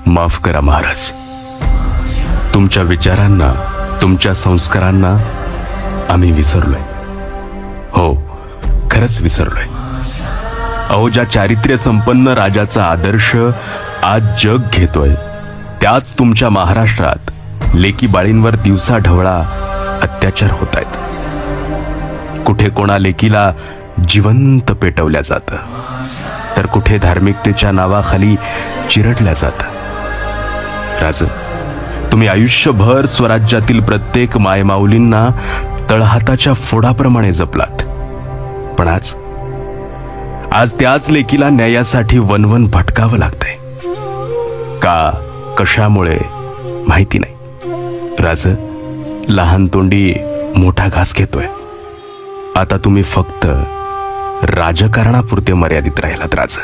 माफ करा महाराज, तुमच्या विचारांना, तुमच्या संस्कारांना आम्ही विसरलोय. हो, खरंच विसरलोय. अहो, ज्या चारित्र्य संपन्न राजाचा आदर्श आज जग घेतोय, त्याच तुमच्या महाराष्ट्रात लेकी बाळींवर दिवसा ढवळा अत्याचार होत आहेत. कुठे कोणा लेकीला जिवंत पेटवल्या जातं, तर कुठे धार्मिकतेच्या नावाखाली चिरडल्या जातं. राज, तुम्ही आयुष्यभर स्वराज्यातील प्रत्येक मायमाऊलींना तळहाताच्या फोडाप्रमाणे जपलात, पण आज त्याच लेकीला न्यायासाठी वनवन भटकावं लागतंय. का, कशामुळे माहिती नाही. राज, लहान तोंडी मोठा घास घेतोय. आता तुम्ही फक्त राजकारणापुरते मर्यादित राहिलात राज.